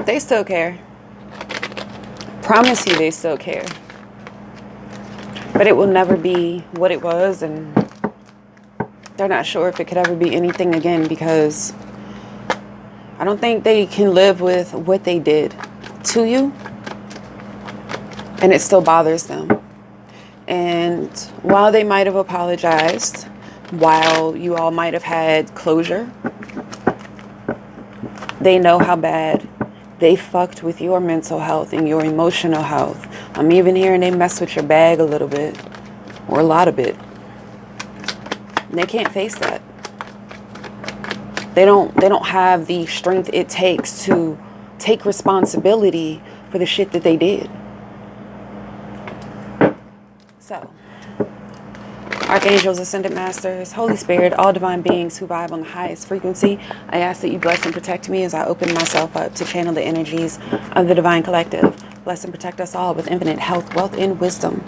They still care. Promise you they still care. But it will never be what it was, and they're not sure if it could ever be anything again, because I don't think they can live with what they did to you, and it still bothers them. And while they might have apologized, while you all might have had closure, they know how bad they fucked with your mental health and your emotional health. I'm even hearing they mess with your bag a little bit, or a lot of it. And they can't face that. They don't have the strength it takes to take responsibility for the shit that they did. So, Archangels, Ascended Masters, Holy Spirit, all divine beings who vibe on the highest frequency, I ask that you bless and protect me as I open myself up to channel the energies of the Divine Collective. Bless and protect us all with infinite health, wealth, and wisdom.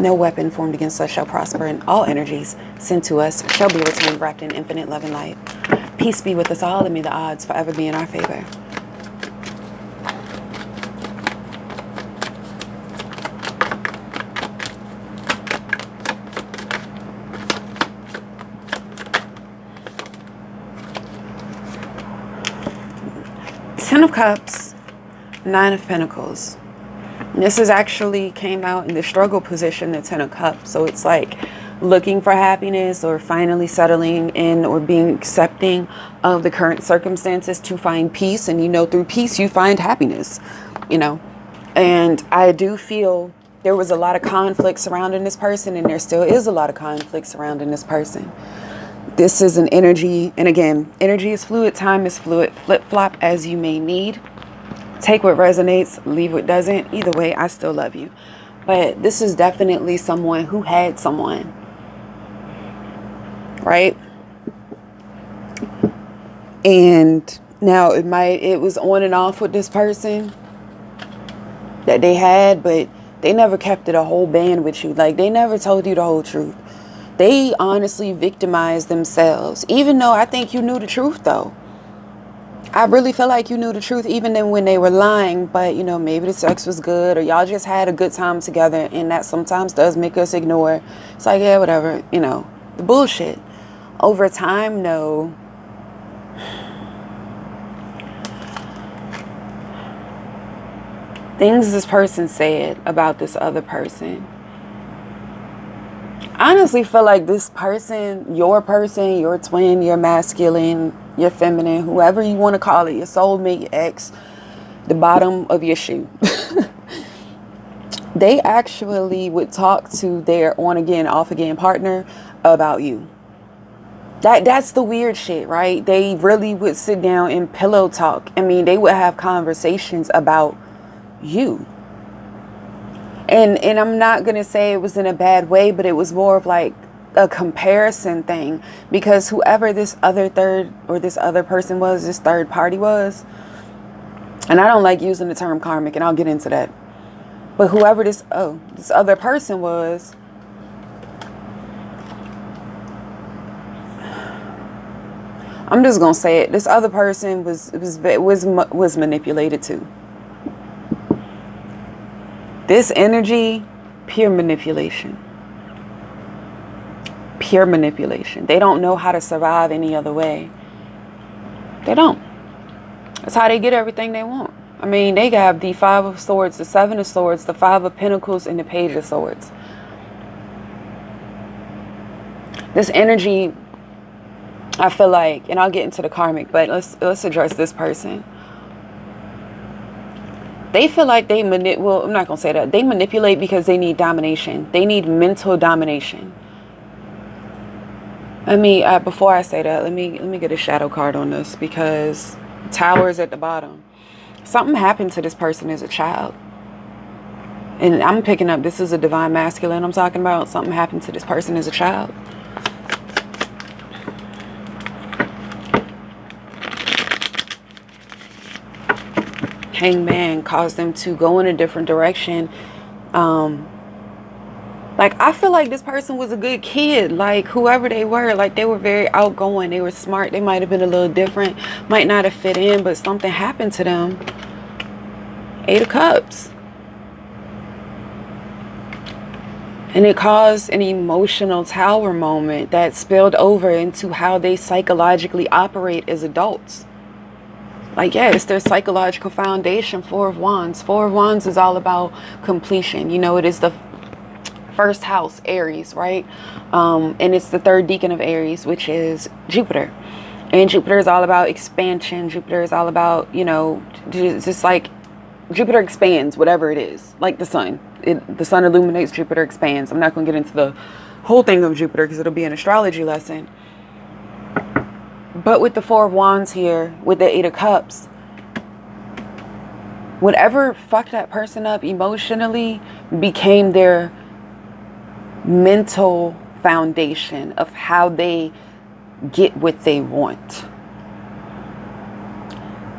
No weapon formed against us shall prosper, and all energies sent to us shall be returned wrapped in infinite love and light. Peace be with us all, and may the odds forever be in our favor. Ten of Cups, Nine of Pentacles. And this is actually came out in the struggle position, the Ten of Cups. So it's like looking for happiness, or finally settling in, or being accepting of the current circumstances to find peace. And through peace you find happiness, And I do feel there was a lot of conflict surrounding this person, and there still is a lot of conflict surrounding this person. This is an energy, and again, energy is fluid, time is fluid, flip-flop as you may need. Take what resonates, leave what doesn't. Either way, I still love you. But this is definitely someone who had someone, right? And now it was on and off with this person that they had, but they never kept it a whole band with you. Like, they never told you the whole truth. They honestly victimized themselves, even though I think you knew the truth, though. I really feel like you knew the truth even then when they were lying, but, maybe the sex was good, or y'all just had a good time together, and that sometimes does make us ignore. It's like, yeah, whatever, the bullshit. Over time, no. Things this person said about this other person. I honestly feel like this person, your twin, your masculine, your feminine, whoever you want to call it, your soulmate, your ex, the bottom of your shoe. They actually would talk to their on again, off again partner about you. That's the weird shit, right? They really would sit down and pillow talk. I mean, they would have conversations about you. And I'm not going to say it was in a bad way, but it was more of like a comparison thing, because whoever this other person was, this third party was, and I don't like using the term karmic, and I'll get into that, but whoever this other person was, I'm just going to say it, this other person was manipulated too. This energy, pure manipulation. Pure manipulation. They don't know how to survive any other way. They don't. That's how they get everything they want. I mean, they have the Five of Swords, the Seven of Swords, the Five of Pentacles, and the Page of Swords. This energy, I feel like, and I'll get into the karmic, but let's address this person. They feel like I'm not going to say that. They manipulate because they need domination. They need mental domination. Before I say that, let me get a shadow card on this, because Tower is at the bottom. Something happened to this person as a child. And I'm picking up, this is a divine masculine I'm talking about. Something happened to this person as a child. Hangman caused them to go in a different direction. Like, I feel like this person was a good kid. Like, whoever they were, like, they were very outgoing. They were smart. They might have been a little different. Might not have fit in, but something happened to them. Eight of Cups. And it caused an emotional tower moment that spilled over into how they psychologically operate as adults. Like, yeah, it's their psychological foundation. Four of Wands. Four of Wands is all about completion. You know, it is the first house, Aries, right? And it's the third decan of Aries, which is Jupiter. And Jupiter is all about expansion. Jupiter is all about, you know, just like Jupiter expands whatever it is, like the sun. The sun illuminates, Jupiter expands. I'm not going to get into the whole thing of Jupiter because it'll be an astrology lesson. But with the Four of Wands here, with the Eight of Cups, whatever fucked that person up emotionally became their mental foundation of how they get what they want.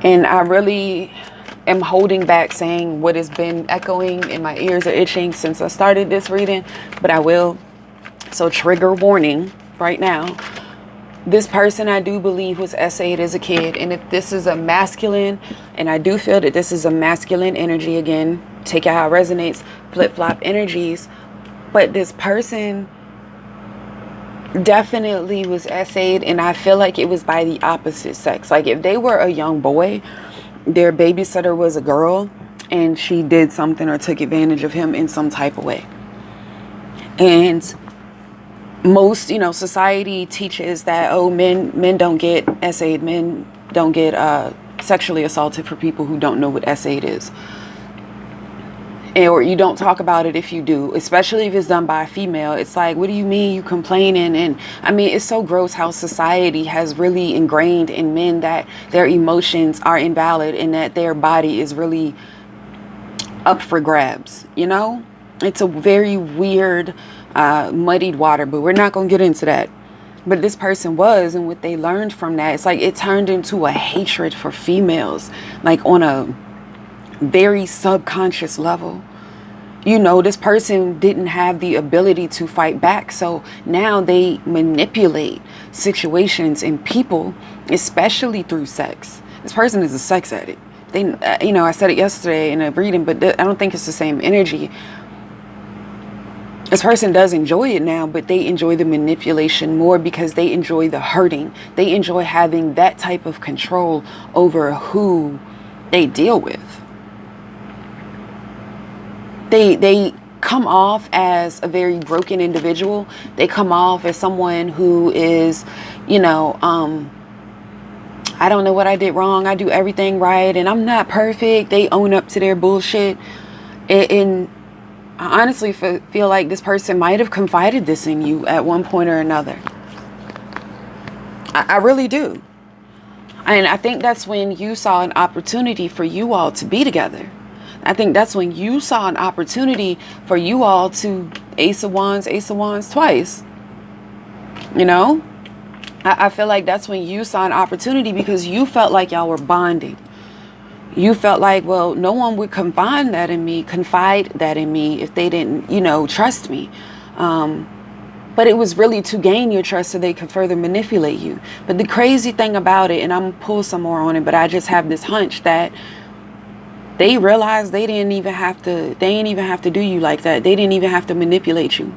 And I really am holding back saying what has been echoing and my ears are itching since I started this reading, but I will. So trigger warning right now. This person I do believe was essayed as a kid. And if this is a masculine, and I do feel that this is a masculine energy, again, take it how it resonates, flip-flop energies. But this person definitely was essayed, and I feel like it was by the opposite sex. Like if they were a young boy, their babysitter was a girl, and she did something or took advantage of him in some type of way. And most, you know, society teaches that, oh, men don't get essayed, men don't get sexually assaulted for people who don't know what essayed is. Or you don't talk about it if you do, especially if it's done by a female. It's like, what do you mean you complaining? And I mean, it's so gross how society has really ingrained in men that their emotions are invalid and that their body is really up for grabs, you know? It's a very weird, muddied water, but we're not going to get into that. But this person was, and what they learned from that, it's like it turned into a hatred for females, like on a very subconscious level. You know, this person didn't have the ability to fight back, so now they manipulate situations and people, especially through sex. This person is a sex addict. They, you know, I said it yesterday in a reading, but I don't think it's the same energy. This person does enjoy it now, but they enjoy the manipulation more because they enjoy the hurting. They enjoy having that type of control over who they deal with. They come off as a very broken individual. They come off as someone who is, you know, I don't know what I did wrong. I do everything right and I'm not perfect. They own up to their bullshit. And I honestly feel like this person might have confided this in you at one point or another. I really do. And I think that's when you saw an opportunity for you all to be together. I think that's when you saw an opportunity for you all to Ace of Wands twice. You know? I feel like that's when you saw an opportunity because you felt like y'all were bonding. You felt like, well, no one would confide that in me if they didn't, you know, trust me. But it was really to gain your trust so they could further manipulate you. But the crazy thing about it, and I'm going to pull some more on it, but I just have this hunch that they realized they didn't even have to do you like that. They didn't even have to manipulate you.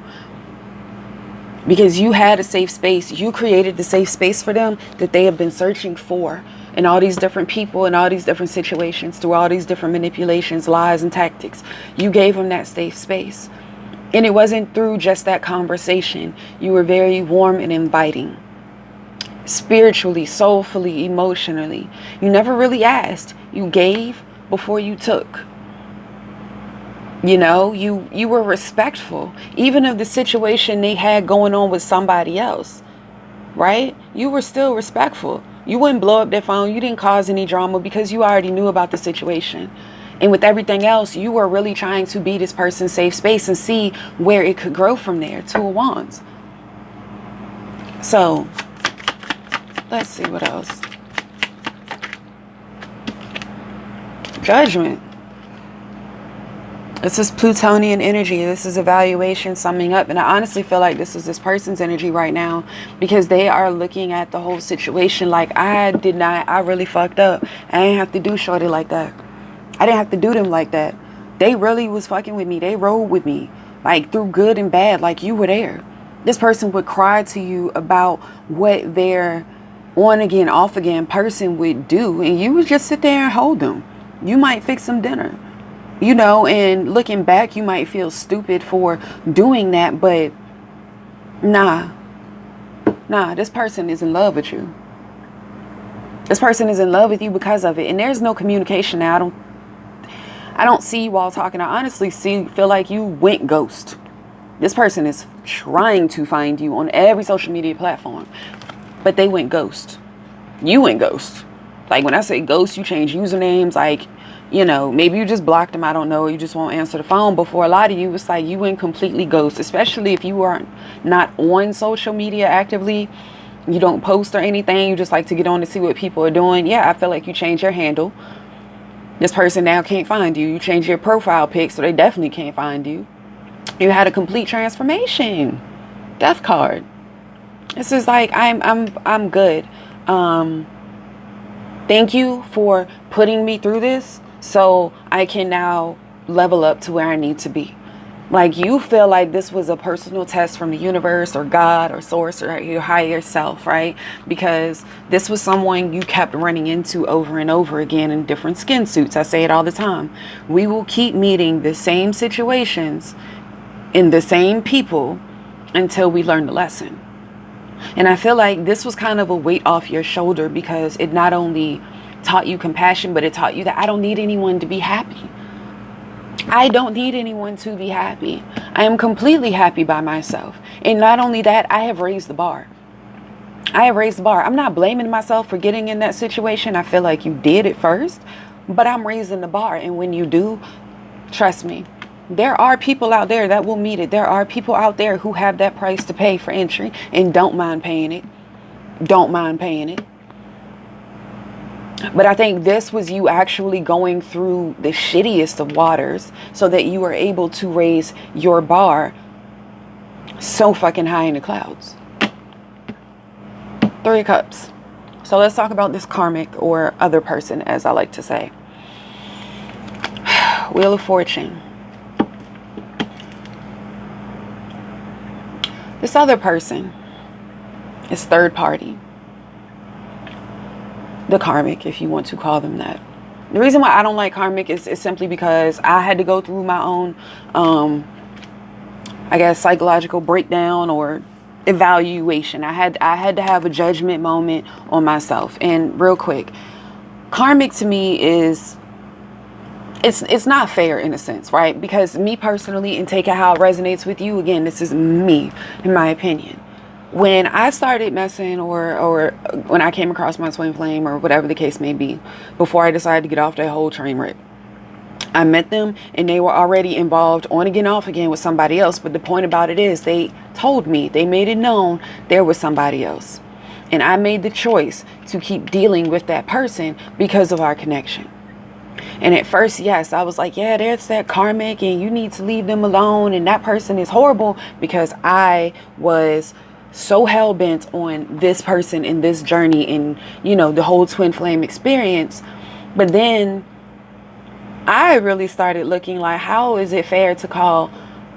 Because you had a safe space. You created the safe space for them that they have been searching for in all these different people, in all these different situations, through all these different manipulations, lies, and tactics. You gave them that safe space. And it wasn't through just that conversation. You were very warm and inviting. Spiritually, soulfully, emotionally. You never really asked. You gave before you took. You know, you were respectful, even of the situation they had going on with somebody else, right? You were still respectful. You wouldn't blow up their phone. You didn't cause any drama because you already knew about the situation. And with everything else, you were really trying to be this person's safe space and see where it could grow from there. Two of Wands. So, let's see what else. Judgment. This is Plutonian energy. This is evaluation summing up. And I honestly feel like this is this person's energy right now because they are looking at the whole situation like I really fucked up. I ain't have to do shorty like that. I didn't have to do them like that. They really was fucking with me. They rolled with me, like through good and bad, like you were there. This person would cry to you about what their on again, off again person would do, and you would just sit there and hold them. You might fix them dinner, you know, and looking back, you might feel stupid for doing that, but nah, this person is in love with you. This person is in love with you because of it, and there's no communication now. I don't see you all talking. I honestly feel like you went ghost. This person is trying to find you on every social media platform, but they went ghost. You went ghost. Like when I say ghost, you change usernames. Like, you know, maybe you just blocked them. I don't know. You just won't answer the phone. But for a lot of you, it's like you went completely ghost, especially if you are not on social media actively. You don't post or anything. You just like to get on to see what people are doing. Yeah, I feel like you changed your handle. This person now can't find you. You change your profile pic, so they definitely can't find you. You had a complete transformation. Death card. This is like I'm good. Thank you for putting me through this so I can now level up to where I need to be. Like you feel like this was a personal test from the universe or God or source or your higher self, right? Because this was someone you kept running into over and over again in different skin suits. I say it all the time. We will keep meeting the same situations in the same people until we learn the lesson. And I feel like this was kind of a weight off your shoulder because it not only taught you compassion, but it taught you that I don't need anyone to be happy. I don't need anyone to be happy. I am completely happy by myself. And not only that, I have raised the bar. I'm not blaming myself for getting in that situation. I feel like you did it first, but I'm raising the bar. And when you do, trust me, there are people out there that will meet it. There are people out there who have that price to pay for entry and don't mind paying it. But I think this was you actually going through the shittiest of waters so that you were able to raise your bar so fucking high in the clouds. 3 of Cups. So let's talk about this karmic or other person, as I like to say. Wheel of Fortune. This other person is third party. The karmic, if you want to call them that. The reason why I don't like karmic is simply because I had to go through my own, I guess, psychological breakdown or evaluation. I had to have a judgment moment on myself. And real quick, karmic to me is, it's not fair in a sense, right? Because me personally, and take it how it resonates with you, again, this is me, in my opinion. When I started messing or when I came across my twin flame or whatever the case may be, before I decided to get off that whole train wreck, I met them and they were already involved on again, off again with somebody else. But the point about it is they told me, they made it known there was somebody else. And I made the choice to keep dealing with that person because of our connection. And at first, yes, I was like, yeah, there's that karmic and you need to leave them alone. And that person is horrible, because I was so hell-bent on this person in this journey and, you know, the whole twin flame experience. But then I really started looking like, how is it fair to call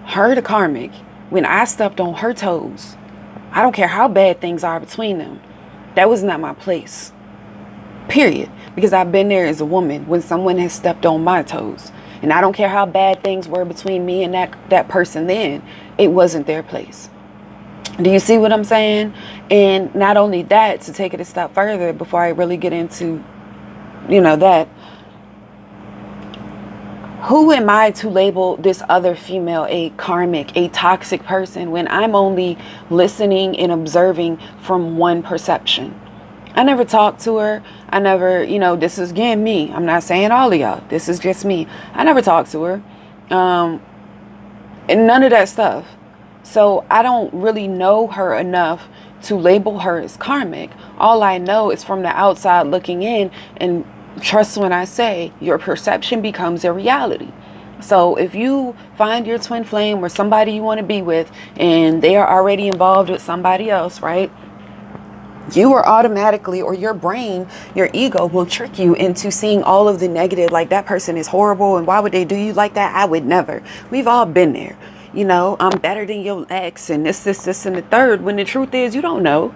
her the karmic when I stepped on her toes? I don't care how bad things are between them. That was not my place. Period. Because I've been there as a woman when someone has stepped on my toes. And I don't care how bad things were between me and that person then. It wasn't their place. Do you see what I'm saying? And not only that, to take it a step further before I really get into, you know, that. Who am I to label this other female a karmic, a toxic person, when I'm only listening and observing from one perception? I never talked to her. I never, you know, this is again me. I'm not saying all of y'all. This is just me. I never talked to her. And none of that stuff. So I don't really know her enough to label her as karmic. All I know is from the outside looking in, and trust when I say your perception becomes a reality. So if you find your twin flame or somebody you want to be with and they are already involved with somebody else, right? you are automatically, or your brain, your ego will trick you into seeing all of the negative, like that person is horrible and why would they do you like that? I would never. We've all been there. You know, I'm better than your ex and this, and the third, when the truth is you don't know.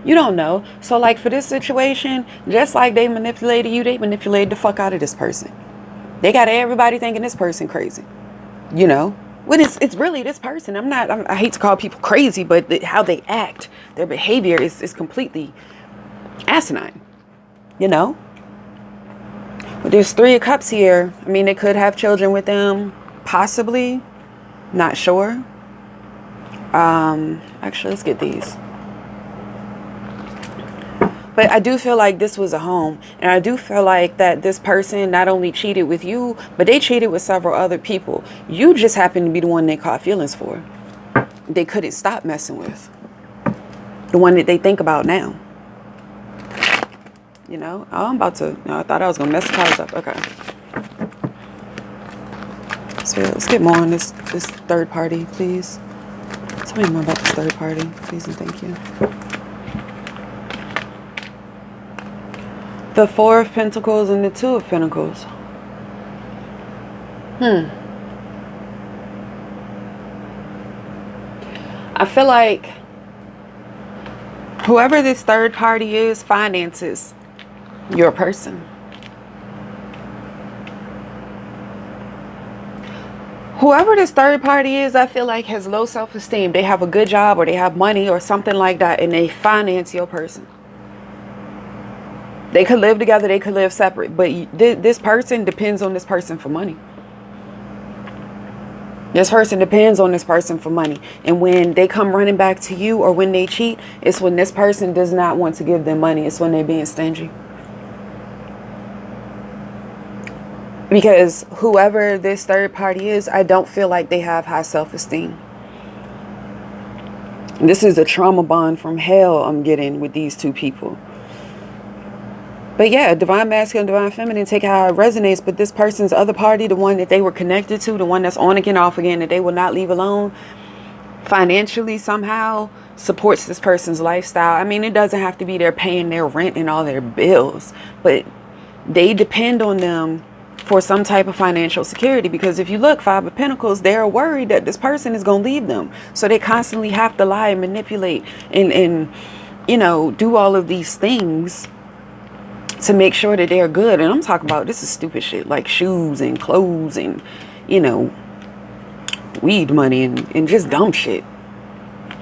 You don't know. So like for this situation, just like they manipulated you, they manipulated the fuck out of this person. They got everybody thinking this person crazy, you know? When it's really this person. I hate to call people crazy, but how they act, their behavior is completely asinine, you know? But there's 3 of Cups here. I mean, they could have children with them, possibly. Not sure. Actually, let's get these. But I do feel like this was a home. And I do feel like that this person not only cheated with you, but they cheated with several other people. You just happened to be the one they caught feelings for. They couldn't stop messing with. The one that they think about now. You know? Oh, I'm about to... No, I thought I was going to mess the cards up. Okay. So let's get more on this third party, please. Tell me more about this third party, please and thank you. The 4 of Pentacles and the 2 of Pentacles. I feel like whoever this third party is finances your person. Whoever this third party is, I feel like has low self-esteem. They have a good job or they have money or something like that and they finance your person. They could live together, they could live separate, but this person depends on this person for money. This person depends on this person for money. And when they come running back to you or when they cheat, it's when this person does not want to give them money. It's when they're being stingy. Because whoever this third party is, I don't feel like they have high self-esteem. This is a trauma bond from hell I'm getting with these 2 people. But yeah, divine masculine, divine feminine, take how it resonates. But this person's other party, the one that they were connected to, the one that's on again, off again, that they will not leave alone, financially somehow supports this person's lifestyle. I mean, it doesn't have to be they're paying their rent and all their bills, but they depend on them for some type of financial security. Because if you look, 5 of Pentacles, they're worried that this person is going to leave them. So they constantly have to lie and manipulate and you know, do all of these things to make sure that they're good. And I'm talking about, this is stupid shit like shoes and clothes and, you know, weed money and just dumb shit.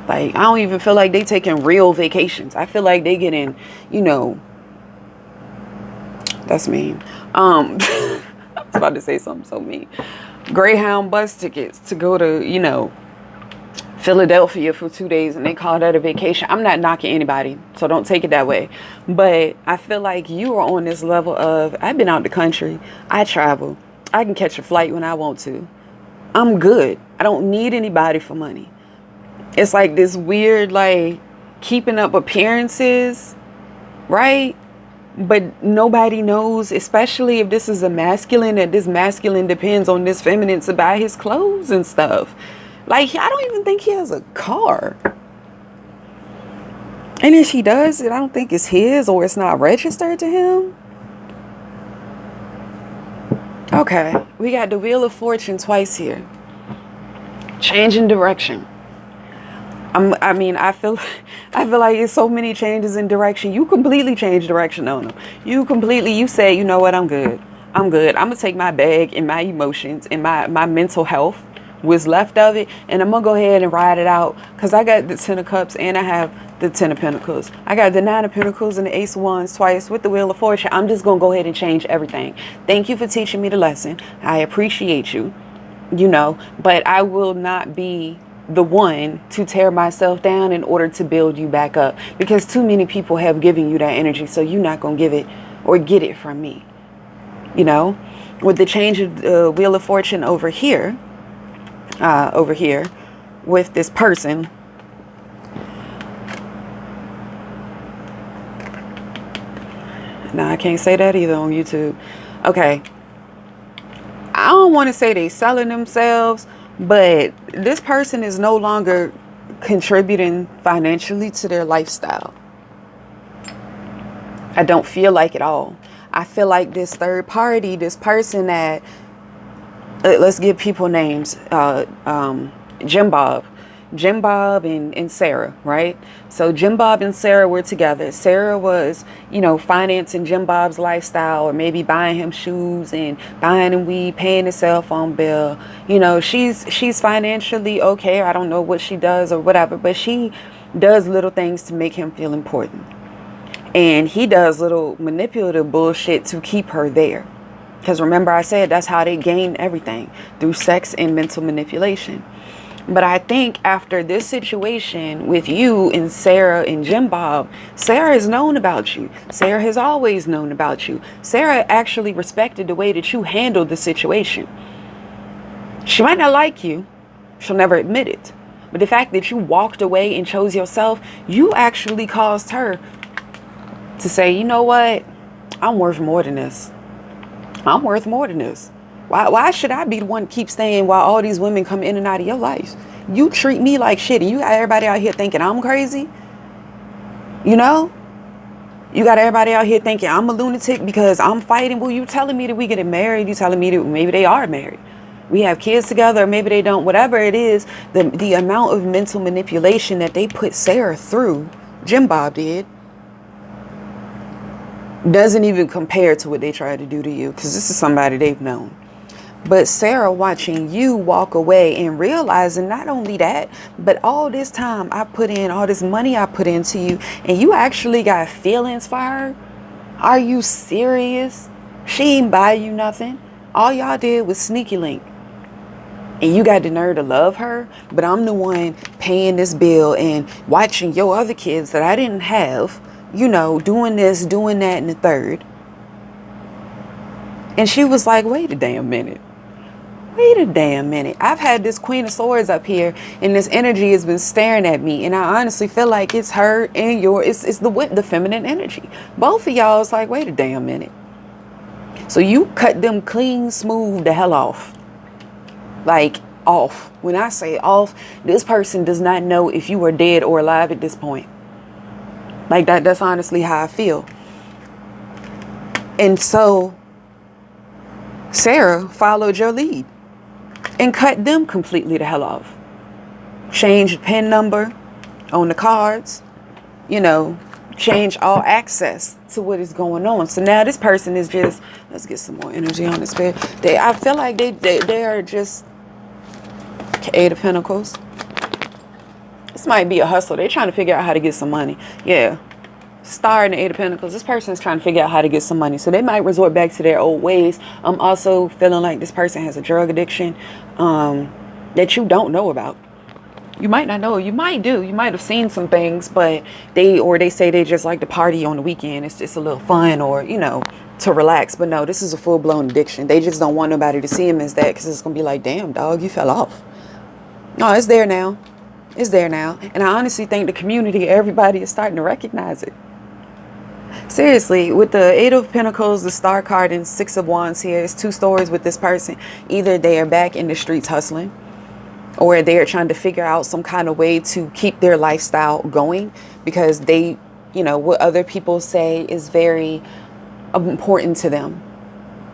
Like, I don't even feel like they taking real vacations. I feel like they getting, you know, that's mean. I was about to say something so mean. Greyhound bus tickets to go to, you know, Philadelphia for 2 days and they call that a vacation. I'm not knocking anybody, so don't take it that way. But I feel like you are on this level of, I've been out the country, I travel, I can catch a flight when I want to. I'm good. I don't need anybody for money. It's like this weird, like, keeping up appearances, right? But nobody knows, especially if this is a masculine, that this masculine depends on this feminine to buy his clothes and stuff. Like, I don't even think he has a car. And if he does, I don't think it's his or it's not registered to him. Okay, we got the Wheel of Fortune twice here. Changing direction. I feel like it's so many changes in direction. You completely change direction on them. You say, you know what, I'm good. I'm going to take my bag and my emotions and my mental health, what's left of it, and I'm going to go ahead and ride it out. Because I got the 10 of Cups and I have the 10 of Pentacles. I got the 9 of Pentacles and the Ace of Wands twice with the Wheel of Fortune. I'm just going to go ahead and change everything. Thank you for teaching me the lesson. I appreciate you, you know, but I will not be the one to tear myself down in order to build you back up, because too many people have given you that energy, so you're not going to give it or get it from me, you know. With the change of the Wheel of Fortune over here with this person, nah, I can't say that either on YouTube. Okay, I don't want to say they selling themselves, but this person is no longer contributing financially to their lifestyle. I don't feel like it all. I feel like this third party, this person that, let's give people names, Jim Bob. Jim Bob and Sarah, right? So Jim Bob and Sarah were together. Sarah was, financing Jim Bob's lifestyle, or maybe buying him shoes and buying him weed, paying his cell phone bill. She's financially okay. I don't know what she does or whatever, but she does little things to make him feel important. And he does little manipulative bullshit to keep her there. Because remember I said that's how they gain everything, through sex and mental manipulation. But I think after this situation with you and Sarah and Jim Bob, Sarah has known about you. Sarah has always known about you. Sarah actually respected the way that you handled the situation. She might not like you. She'll never admit it. But the fact that you walked away and chose yourself, you actually caused her to say, you know what? I'm worth more than this. I'm worth more than this. Why should I be the one to keep staying while all these women come in and out of your life? You treat me like shit, and you got everybody out here thinking I'm crazy. You got everybody out here thinking I'm a lunatic because I'm fighting. Well, you telling me that we getting married. You telling me that maybe they are married. We have kids together, or maybe they don't. Whatever it is, the amount of mental manipulation that they put Sarah through, Jim Bob did, doesn't even compare to what they tried to do to you, because this is somebody they've known. But Sarah watching you walk away and realizing not only that, but all this time I put in, all this money I put into you, and you actually got feelings for her? Are you serious? She ain't buy you nothing. All y'all did was sneaky link. And you got the nerve to love her, but I'm the one paying this bill and watching your other kids that I didn't have, doing this, doing that, and the third. And she was like, wait a damn minute. I've had this Queen of Swords up here, and this energy has been staring at me, and I honestly feel like it's her and it's the feminine energy. Both of y'all is like, wait a damn minute. So you cut them clean, smooth the hell off. Like, off. When I say off, this person does not know if you are dead or alive at this point. Like, that's honestly how I feel. And so Sarah followed your lead and cut them completely the hell off. Changed PIN number on the cards, change all access to what is going on. So now this person is just, let's get some more energy on this bed. I feel like they are just Eight of Pentacles. This might be a hustle. They're trying to figure out how to get some money. Yeah. Star in the Eight of Pentacles. This person is trying to figure out how to get some money. So they might resort back to their old ways. I'm also feeling like this person has a drug addiction that you don't know about. You might not know. You might do. You might have seen some things, but they say they just like to party on the weekend. It's just a little fun, or, to relax. But no, this is a full-blown addiction. They just don't want nobody to see him as that, because it's going to be like, damn, dog, you fell off. No, it's there now. It's there now. And I honestly think the community, everybody is starting to recognize it. Seriously, with the Eight of Pentacles, the Star card, and Six of Wands here, it's two stories with this person. Either they are back in the streets hustling, or they're trying to figure out some kind of way to keep their lifestyle going, because they, what other people say is very important to them.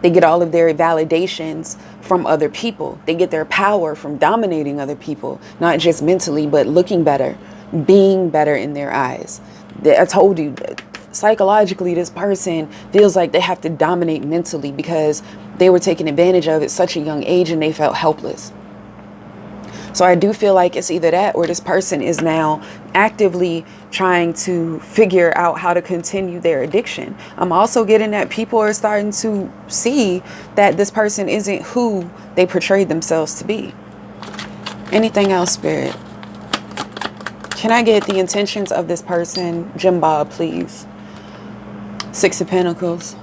They get all of their validations from other people. They get their power from dominating other people, not just mentally, but looking better, being better in their eyes. I told you, psychologically, this person feels like they have to dominate mentally because they were taken advantage of at such a young age and they felt helpless. So I do feel like it's either that, or this person is now actively trying to figure out how to continue their addiction. I'm also getting that people are starting to see that this person isn't who they portrayed themselves to be. Anything else, Spirit? Can I get the intentions of this person, Jim Bob, please? Six of Pentacles.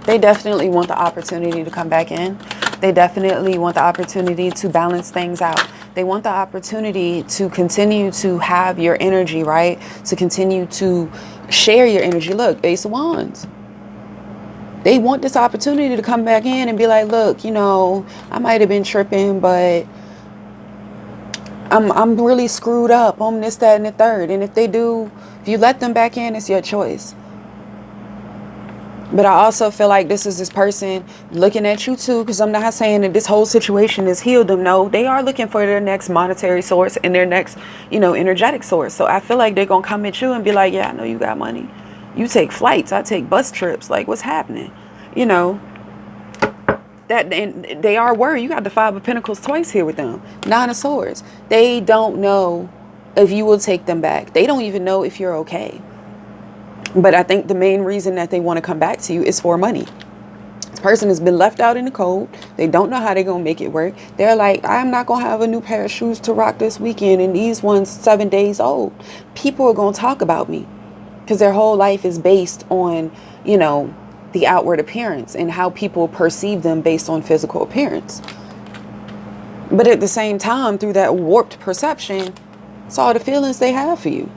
They definitely want the opportunity to come back in. They definitely want the opportunity to balance things out. They want the opportunity to continue to have your energy, right? To continue to share your energy. Look, Ace of Wands. They want this opportunity to come back in and be like, look, I might have been tripping, but I'm really screwed up. I'm this, that, and the third. And if if you let them back in, it's your choice. But I also feel like this person looking at you too, because I'm not saying that this whole situation has healed them. No, they are looking for their next monetary source and their next, energetic source. So I feel like they're going to come at you and be like, yeah, I know you got money. You take flights. I take bus trips. Like, what's happening? That, and they are worried. You got the Five of Pentacles twice here with them. Nine of Swords. They don't know if you will take them back. They don't even know if you're okay. But I think the main reason that they want to come back to you is for money. This person has been left out in the cold. They don't know how they're going to make it work. They're like, I'm not going to have a new pair of shoes to rock this weekend, and these ones 7 days old. People are going to talk about me because their whole life is based on, the outward appearance and how people perceive them based on physical appearance. But at the same time, through that warped perception, it's all the feelings they have for you.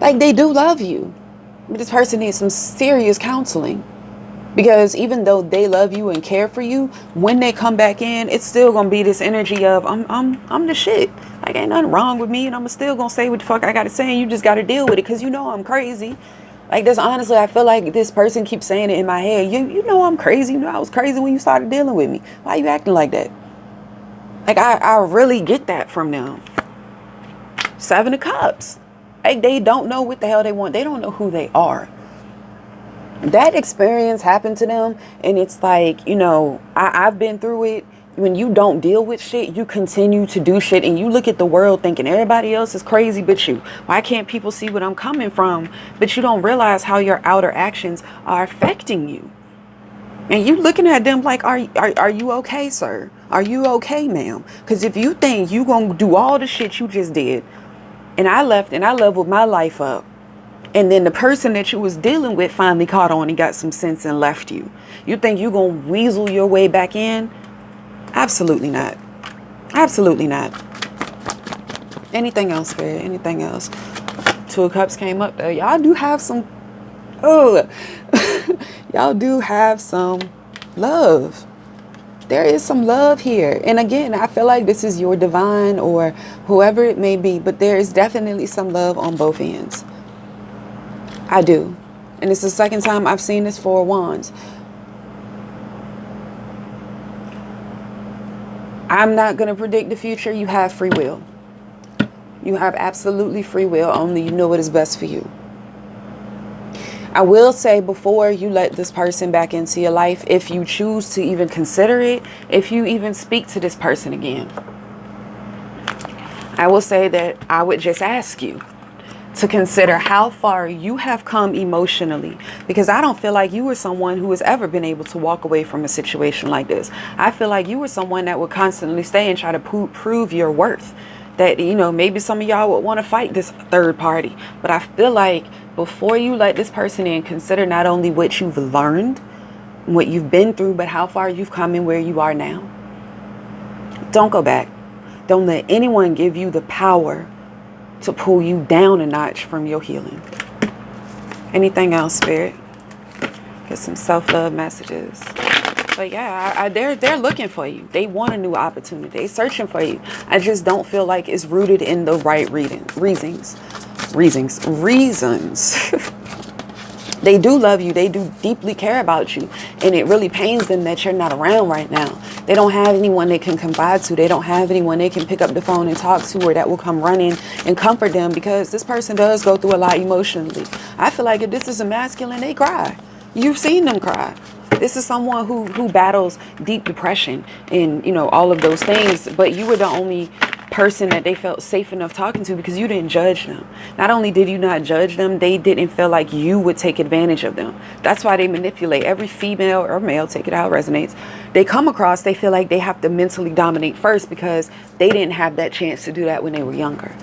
Like, they do love you. But this person needs some serious counseling, because even though they love you and care for you, when they come back in, it's still gonna be this energy of I'm the shit. Like, ain't nothing wrong with me, and I'm still gonna say what the fuck I gotta say, and you just gotta deal with it because I'm crazy. Like, this, honestly, I feel like this person keeps saying it in my head. You know I'm crazy. You know I was crazy when you started dealing with me. Why you acting like that? Like, I really get that from them. Seven of Cups. Like, they don't know what the hell they want. They don't know who they are. That experience happened to them, and it's like, I've been through it. When you don't deal with shit, you continue to do shit, and you look at the world thinking everybody else is crazy but you. Why can't people see what I'm coming from? But you don't realize how your outer actions are affecting you. And you looking at them like, are you okay, sir? Are you okay, ma'am? Because if you think you gonna do all the shit you just did, and I left and I leveled my life up, and then the person that you was dealing with finally caught on and got some sense and left you, you think you gonna weasel your way back in? Absolutely not. Absolutely not. Anything else, Spirit? Anything else? Two of Cups came up though. Y'all do have some, y'all do have some love. There is some love here. And again, I feel like this is your divine or whoever it may be, but there is definitely some love on both ends. I do. And it's the second time I've seen this Four of Wands. I'm not going to predict the future. You have free will. You have absolutely free will. Only you know what is best for you. I will say, before you let this person back into your life, if you choose to even consider it, if you even speak to this person again, I will say that I would just ask you to consider how far you have come emotionally, because I don't feel like you were someone who has ever been able to walk away from a situation like this. I feel like you were someone that would constantly stay and try to prove your worth. That, maybe some of y'all would want to fight this third party. But I feel like before you let this person in, consider not only what you've learned, what you've been through, but how far you've come and where you are now. Don't go back. Don't let anyone give you the power to pull you down a notch from your healing. Anything else, Spirit? Get some self-love messages. But yeah, they're looking for you. They want a new opportunity. They're searching for you. I just don't feel like it's rooted in the right reasons. They do love you. They do deeply care about you. And it really pains them that you're not around right now. They don't have anyone they can confide to. They don't have anyone they can pick up the phone and talk to, or that will come running and comfort them, because this person does go through a lot emotionally. I feel like if this is a masculine, they cry. You've seen them cry. This is someone who battles deep depression and, all of those things. But you were the only person that they felt safe enough talking to, because you didn't judge them. Not only did you not judge them, they didn't feel like you would take advantage of them. That's why they manipulate. Every female or male, take it how it resonates, they come across, they feel like they have to mentally dominate first, because they didn't have that chance to do that when they were younger.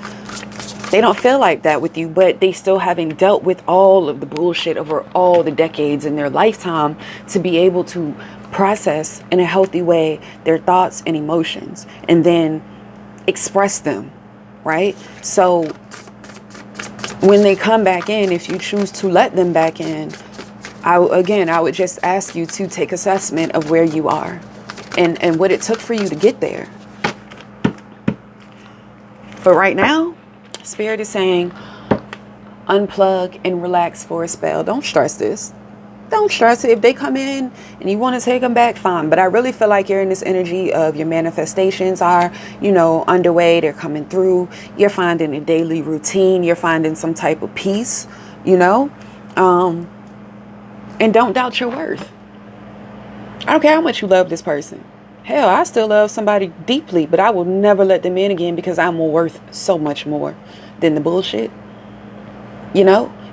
They don't feel like that with you, but they still haven't dealt with all of the bullshit over all the decades in their lifetime to be able to process in a healthy way their thoughts and emotions and then express them, right? So when they come back in, if you choose to let them back in, I would just ask you to take assessment of where you are and what it took for you to get there. But right now, Spirit is saying unplug and relax for a spell. Don't stress this. Don't stress it. If they come in and you want to take them back, fine. But I really feel like you're in this energy of your manifestations are, underway. They're coming through. You're finding a daily routine. You're finding some type of peace, and don't doubt your worth. I don't care how much you love this person. Hell, I still love somebody deeply, but I will never let them in again because I'm worth so much more than the bullshit.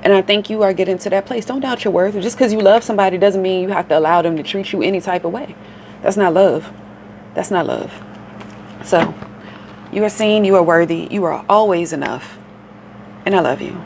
And I think you are getting to that place. Don't doubt your worth. Just because you love somebody doesn't mean you have to allow them to treat you any type of way. That's not love. That's not love. So, you are seen, you are worthy, you are always enough. And I love you.